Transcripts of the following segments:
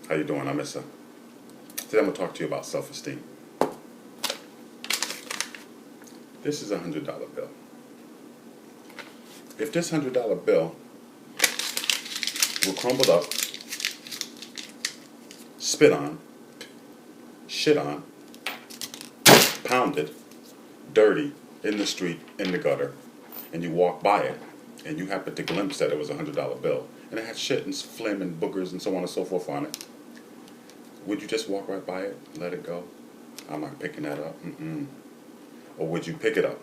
How you doing? I'm Issa. Today I'm going to talk to you about self-esteem. This is a $100 bill. If this $100 bill were crumbled up, spit on, shit on, pounded, dirty, in the street, in the gutter, and you walk by it, and you happen to glimpse that it was a $100 bill, and it had shit and phlegm and boogers and so on and so forth on it, would you just walk right by it, let it go? I'm not picking that up. Or would you pick it up?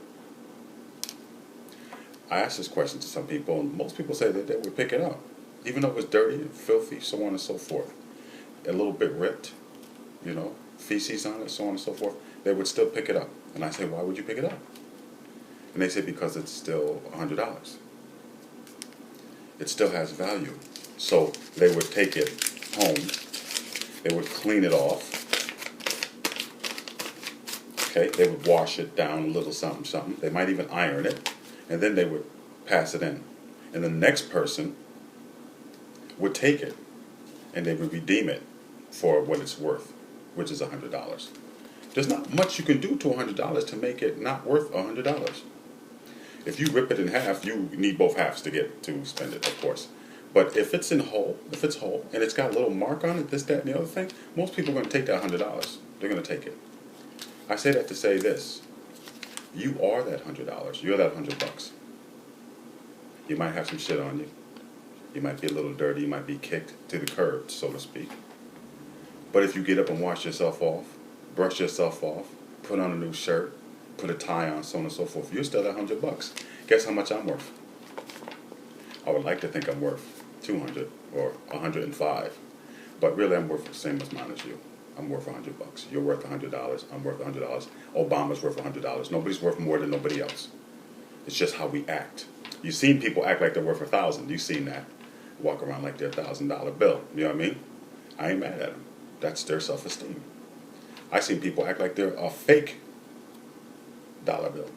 I asked this question to some people, and most people say that they would pick it up, even though it was dirty and filthy, so on and so forth. A little bit ripped, feces on it, so on and so forth. They would still pick it up. And I say, why would you pick it up? And they say, because it's still $100. It still has value. So they would take it home. They would clean it off. Okay, they would wash it down a little something, something. They might even iron it. And then they would pass it in. And the next person would take it. And they would redeem it for what it's worth, which is $100. There's not much you can do to $100 to make it not worth $100. If you rip it in half, you need both halves to spend it, of course. But if it's whole, and it's got a little mark on it, this, that, and the other thing, most people are going to take that $100. They're going to take it. I say that to say this. You are that $100. You're that $100. You might have some shit on you. You might be a little dirty. You might be kicked to the curb, so to speak. But if you get up and wash yourself off, brush yourself off, put on a new shirt, put a tie on, so on and so forth, you're still that $100. Guess how much I'm worth? I would like to think I'm worth 200 or 105, but really I'm worth the same amount as you. I'm worth $100. You're worth $100. I'm worth $100. Obama's worth $100. Nobody's worth more than nobody else. It's just how we act. You've seen people act like they're worth $1,000. You've seen that. Walk around like they're $1,000 bill. You know what I mean? I ain't mad at them. That's their self-esteem. I've seen people act like they're a fake dollar bill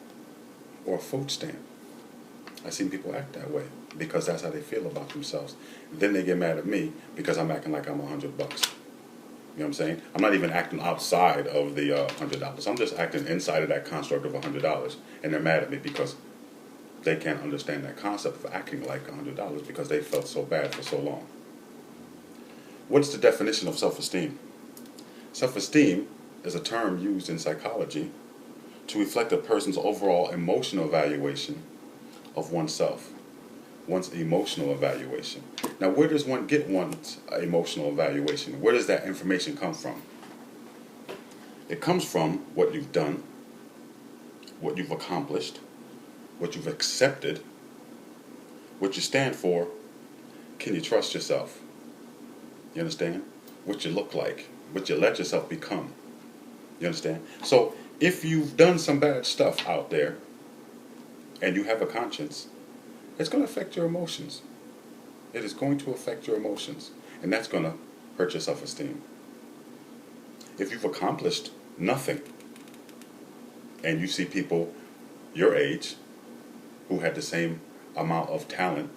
or a food stamp. I've seen people act that way because that's how they feel about themselves. Then they get mad at me because I'm acting like I'm $100. You know what I'm saying? I'm not even acting outside of the $100. I'm just acting inside of that construct of $100. And they're mad at me because they can't understand that concept of acting like $100 because they felt so bad for so long. What's the definition of self-esteem? Self-esteem is a term used in psychology to reflect a person's overall emotional evaluation of oneself, one's emotional evaluation. Now, where does one get one's emotional evaluation? Where does that information come from? It comes from what you've done, what you've accomplished, what you've accepted, what you stand for. Can you trust yourself? You understand? What you look like, what you let yourself become. You understand? So if you've done some bad stuff out there and you have a conscience, it's going to affect your emotions. It is going to affect your emotions. And that's going to hurt your self-esteem. If you've accomplished nothing and you see people your age who had the same amount of talent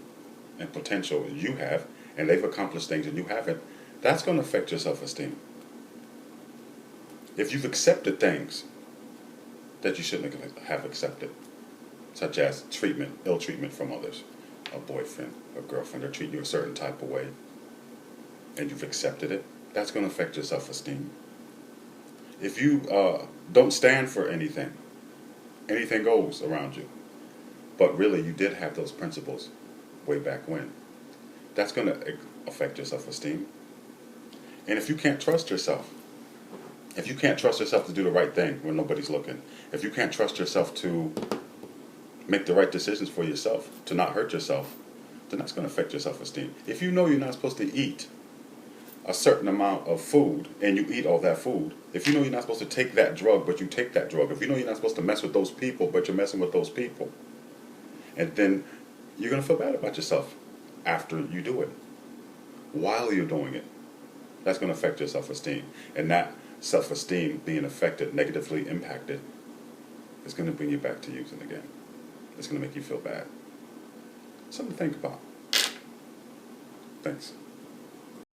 and potential as you have, and they've accomplished things and you haven't, that's going to affect your self-esteem. If you've accepted things that you shouldn't have accepted, such as ill treatment from others, a boyfriend, a girlfriend, they're treating you a certain type of way, and you've accepted it, that's going to affect your self-esteem. If you don't stand for anything goes around you, but really you did have those principles way back when, that's going to affect your self-esteem. And if you can't trust yourself, if you can't trust yourself to do the right thing when nobody's looking, if you can't trust yourself to make the right decisions for yourself, to not hurt yourself, then that's going to affect your self-esteem. If you know you're not supposed to eat a certain amount of food and you eat all that food, if you know you're not supposed to take that drug but you take that drug, if you know you're not supposed to mess with those people but you're messing with those people, and then you're going to feel bad about yourself after you do it, while you're doing it, that's going to affect your self-esteem. And that self-esteem being affected, negatively impacted, is going to bring you back to using again. It's going to make you feel bad. Something to think about. Thanks.